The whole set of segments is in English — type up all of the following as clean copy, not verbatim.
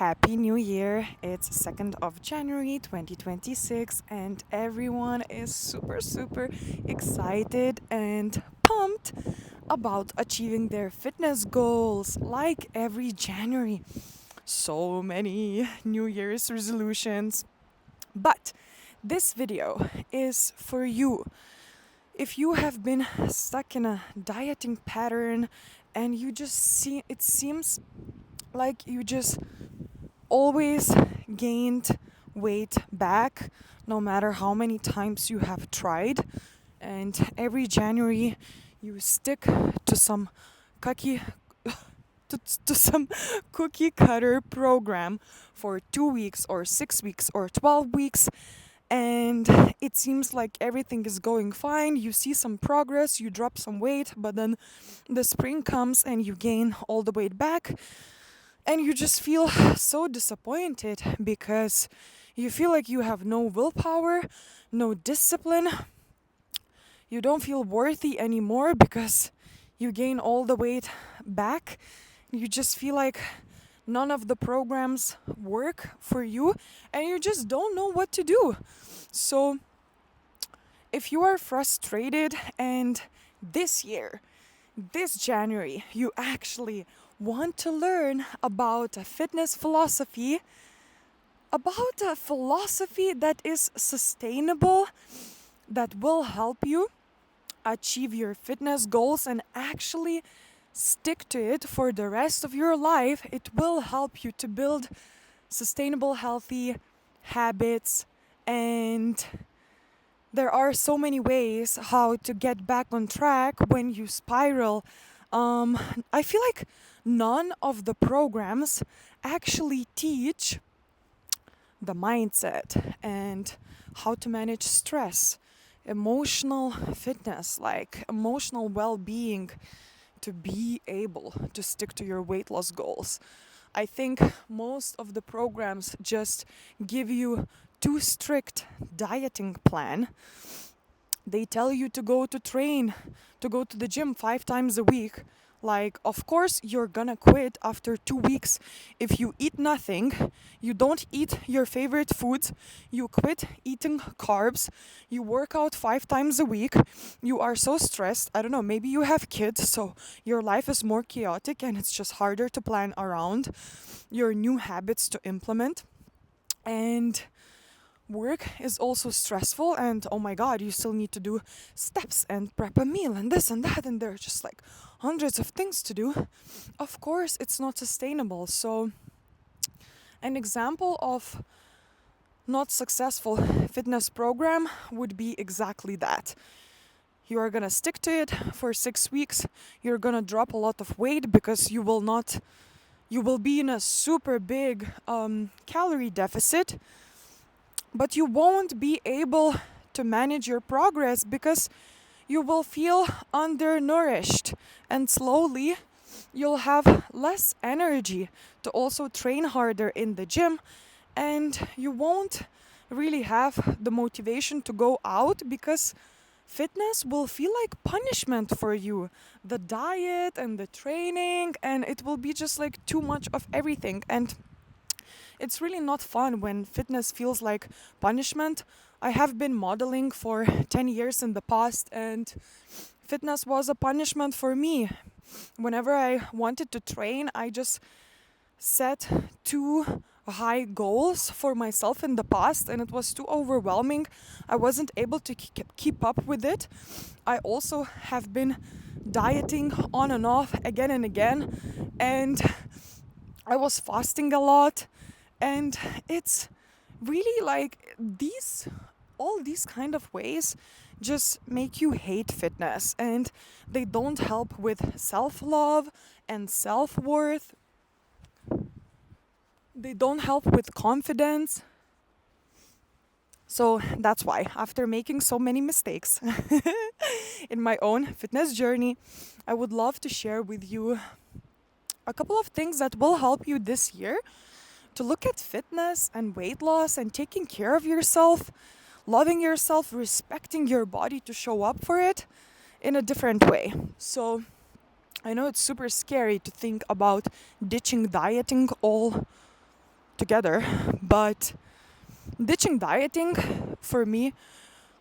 Happy New Year! It's 2nd of January 2026 and everyone is super excited and pumped about achieving their fitness goals like every January. So many New Year's resolutions. But this video is for you. If you have been stuck in a dieting pattern and you just see it seems like you just always gained weight back no matter how many times you have tried, and every January you stick to some cookie to some cookie cutter program for 2 weeks or 6 weeks or 12 weeks, and it seems like everything is going fine. You see some progress, you drop some weight, but then the spring comes and you gain all the weight back. And you just feel so disappointed because you feel like you have no willpower, no discipline. You don't feel worthy anymore because you gain all the weight back. You just feel like none of the programs work for you and you just don't know what to do. So, if you are frustrated and this year, this January, you actually want to learn about a fitness philosophy, about a philosophy that is sustainable, that will help you achieve your fitness goals and actually stick to it for the rest of your life, it will help you to build sustainable, healthy habits. And there are so many ways how to get back on track when you spiral. I feel like none of the programs actually teach the mindset and how to manage stress, emotional fitness, like emotional well-being, to be able to stick to your weight loss goals. I think most of the programs just give you too strict dieting plan. They tell you to go to train, to go to the gym 5 times a week. Like, of course, you're gonna quit after 2 weeks if you eat nothing, you don't eat your favorite foods, you quit eating carbs, you work out 5 times a week, you are so stressed. I don't know, maybe you have kids, so your life is more chaotic and it's just harder to plan around your new habits to implement. And work is also stressful, and oh my god, you still need to do steps and prep a meal and this and that, and there are just like hundreds of things to do. Of course it's not sustainable. So an example of not successful fitness program would be exactly that. You are gonna stick to it for 6 weeks, you're gonna drop a lot of weight because you will be in a super big calorie deficit, but you won't be able to manage your progress because you will feel undernourished, and slowly you'll have less energy to also train harder in the gym, and you won't really have the motivation to go out because fitness will feel like punishment for you. The diet and the training, and it will be just like too much of everything. And it's really not fun when fitness feels like punishment. I have been modeling for 10 years in the past, and fitness was a punishment for me. Whenever I wanted to train, I just set too high goals for myself in the past, and it was too overwhelming. I wasn't able to keep up with it. I also have been dieting on and off again and again, and I was fasting a lot. And it's really like all these kind of ways just make you hate fitness, and they don't help with self-love and self-worth. They don't help with confidence. So that's why, after making so many mistakes in my own fitness journey, I would love to share with you a couple of things that will help you this year to look at fitness and weight loss and taking care of yourself, loving yourself, respecting your body, to show up for it in a different way. So I know it's super scary to think about ditching dieting together. But ditching dieting for me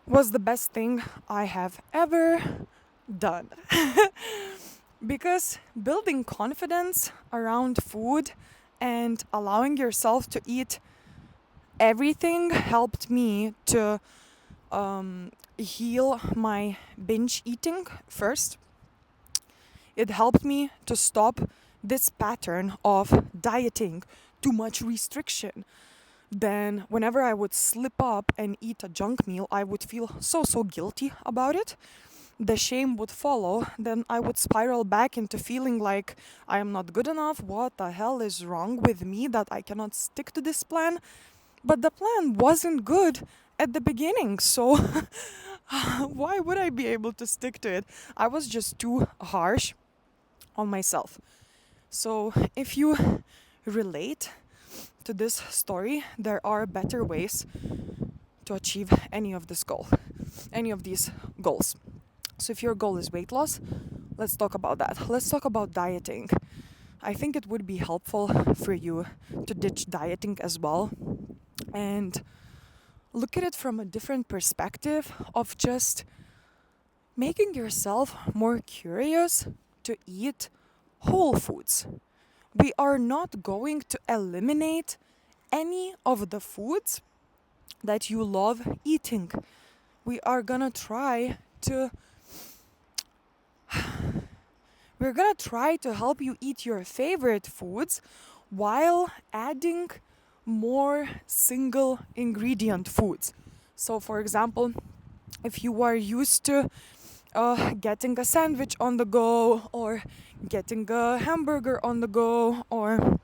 was the best thing I have ever done. Because building confidence around food and allowing yourself to eat everything helped me to heal my binge eating first. It helped me to stop this pattern of dieting, too much restriction. Then, whenever I would slip up and eat a junk meal, I would feel so guilty about it. The shame would follow. Then I would spiral back into feeling like I am not good enough. What the hell is wrong with me that I cannot stick to this plan? But the plan wasn't good at the beginning, so why would I be able to stick to it? I was just too harsh on myself. So if you relate to this story, there are better ways to achieve any of these goals. So if your goal is weight loss, let's talk about that. Let's talk about dieting. I think it would be helpful for you to ditch dieting as well and look at it from a different perspective of just making yourself more curious to eat whole foods. We are not going to eliminate any of the foods that you love eating. We are gonna try to help you eat your favorite foods while adding more single ingredient foods. So for example, if you are used to getting a sandwich on the go, or getting a hamburger on the go, or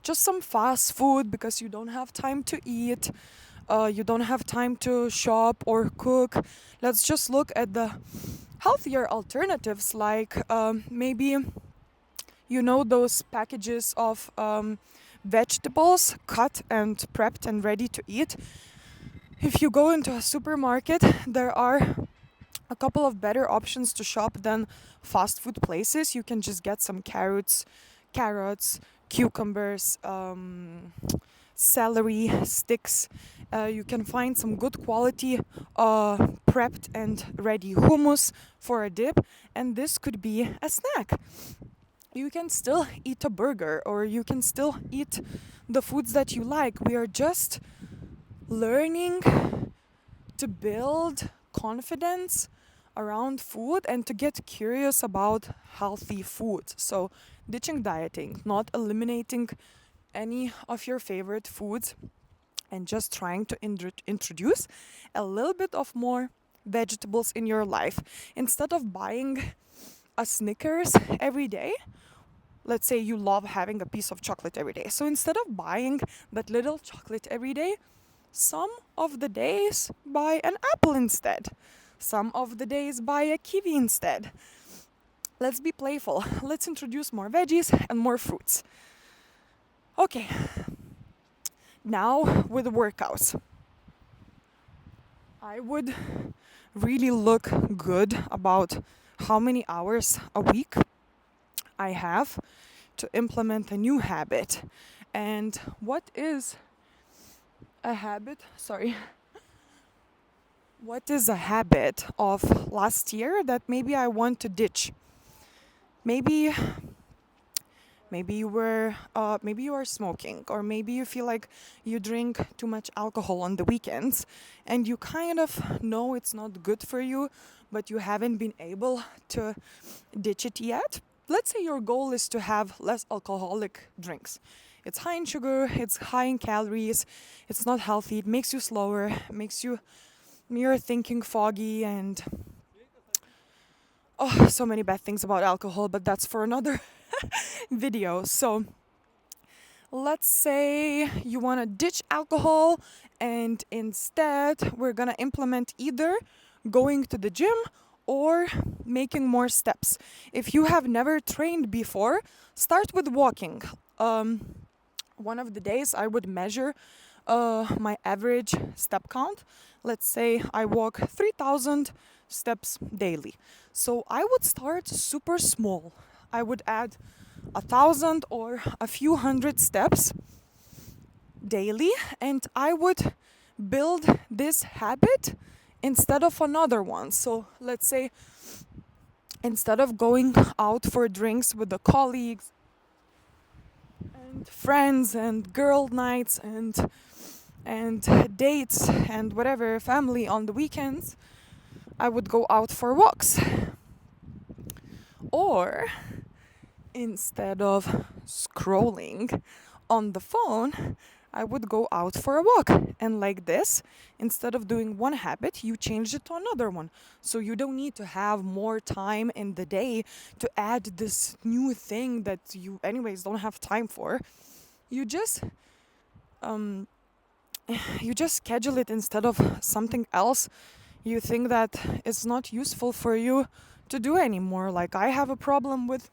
just some fast food because you don't have time to eat, you don't have time to shop or cook, let's just look at the healthier alternatives, like maybe those packages of vegetables cut and prepped and ready to eat. If you go into a supermarket, there are a couple of better options to shop than fast food places. You can just get some carrots, cucumbers, celery sticks. You can find some good quality prepped and ready hummus for a dip, and this could be a snack. You can still eat a burger, or you can still eat the foods that you like. We are just learning to build confidence around food and to get curious about healthy food. So ditching dieting, not eliminating any of your favorite foods, and just trying to introduce a little bit of more vegetables in your life. Instead of buying a Snickers every day, let's say you love having a piece of chocolate every day. So instead of buying that little chocolate every day, some of the days buy an apple instead. Some of the days buy a kiwi instead. Let's be playful. Let's introduce more veggies and more fruits. Okay, now with workouts. I would really look good about how many hours a week I have to implement a new habit. And what is a habit? What is a habit of last year that maybe I want to ditch? Maybe you are smoking, or maybe you feel like you drink too much alcohol on the weekends and you kind of know it's not good for you, but you haven't been able to ditch it yet. Let's say your goal is to have less alcoholic drinks. It's high in sugar, it's high in calories, it's not healthy, it makes you slower, makes you're thinking foggy, and so many bad things about alcohol, but that's for another video. So let's say you want to ditch alcohol, and instead we're gonna implement either going to the gym or making more steps. If you have never trained before, start with walking. One of the days I would measure my average step count. Let's say I walk 3,000 steps daily. So I would start super small. I would add 1,000 or a few hundred steps daily, and I would build this habit instead of another one. So let's say instead of going out for drinks with the colleagues and friends and girl nights and dates and whatever family on the weekends, I would go out for walks. Or instead of scrolling on the phone, I would go out for a walk. And like this, instead of doing one habit, you change it to another one. So you don't need to have more time in the day to add this new thing that you, anyways, don't have time for. You just um, you just schedule it instead of something else you think that it's not useful for you to do anymore. Like I have a problem with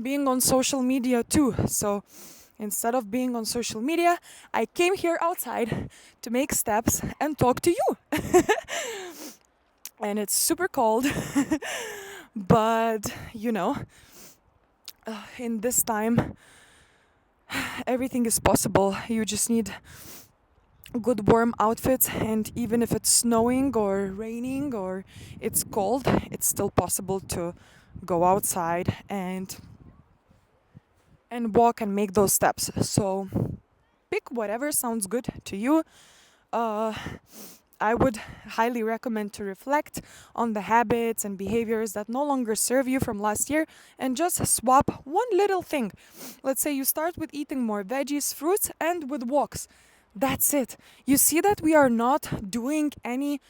being on social media too. So instead of being on social media, I came here outside to make steps and talk to you. And it's super cold, but in this time, everything is possible. You just need good warm outfits, and even if it's snowing or raining or it's cold, it's still possible to go outside and walk and make those steps. So pick whatever sounds good to you. uh, I would highly recommend to reflect on the habits and behaviors that no longer serve you from last year and just swap one little thing. Let's say you start with eating more veggies, fruits, and with walks. That's it. You see that we are not doing any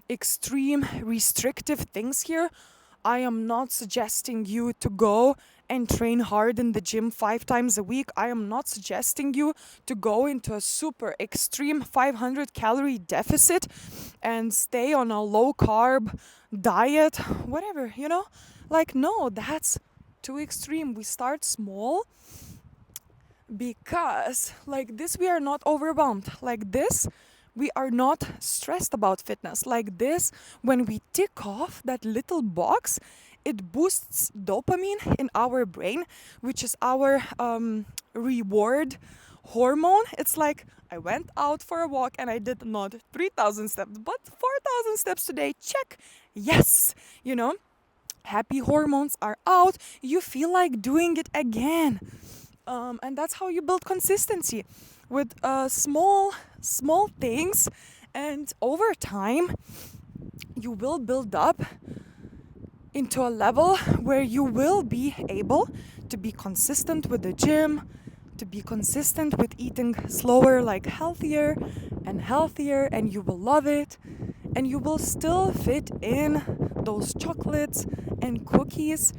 extreme restrictive things here. I am not suggesting you to go and train hard in the gym 5 times a week. I am not suggesting you to go into a super extreme 500 calorie deficit and stay on a low carb diet, whatever, Like, no, that's too extreme. We start small because, like this, we are not overwhelmed. Like this, we are not stressed about fitness. Like this, when we tick off that little box, it boosts dopamine in our brain, which is our reward hormone. It's like I went out for a walk and I did not 3,000 steps, but 4,000 steps today. Check. Yes. Happy hormones are out. You feel like doing it again. And that's how you build consistency with small things, and over time you will build up into a level where you will be able to be consistent with the gym, to be consistent with eating slower, like healthier and healthier, and you will love it. And you will still fit in those chocolates and cookies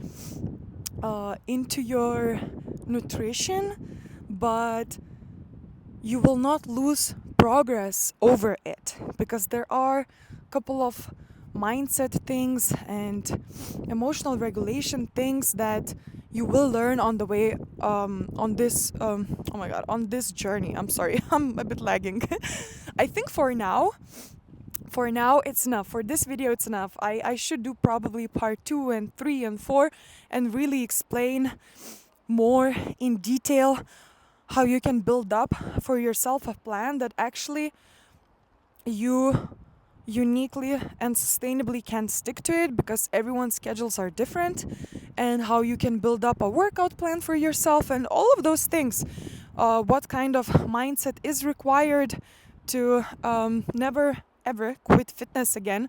into your nutrition, but you will not lose progress over it, because there are a couple of mindset things and emotional regulation things that you will learn on the way, on this oh my god, on this journey. I'm sorry, I'm a bit lagging. I think for now it's enough. For this video it's enough. I should do probably part 2 and 3 and 4 and really explain more in detail how you can build up for yourself a plan that actually you uniquely and sustainably can stick to it, because everyone's schedules are different, and how you can build up a workout plan for yourself and all of those things. What kind of mindset is required to never ever quit fitness again,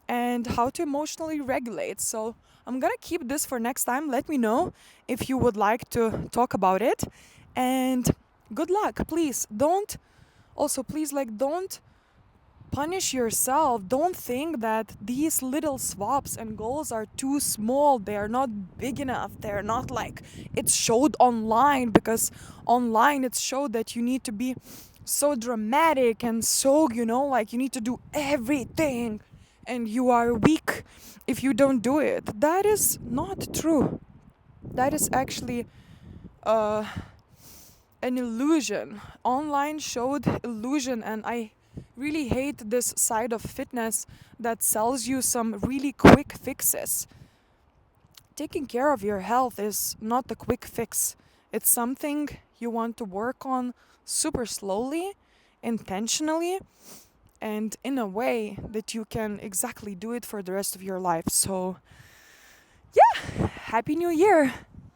and how to emotionally regulate. So I'm gonna keep this for next time. Let me know if you would like to talk about it, and good luck. Please don't punish yourself. Don't think that these little swaps and goals are too small. They are not big enough. They're not like it's showed online, because online it's showed that you need to be so dramatic and so, like you need to do everything and you are weak if you don't do it. That is not true. That is actually an illusion. Online showed illusion, and I really hate this side of fitness that sells you some really quick fixes. Taking care of your health is not a quick fix. It's something you want to work on super slowly, intentionally, and in a way that you can exactly do it for the rest of your life. So, yeah, Happy New Year!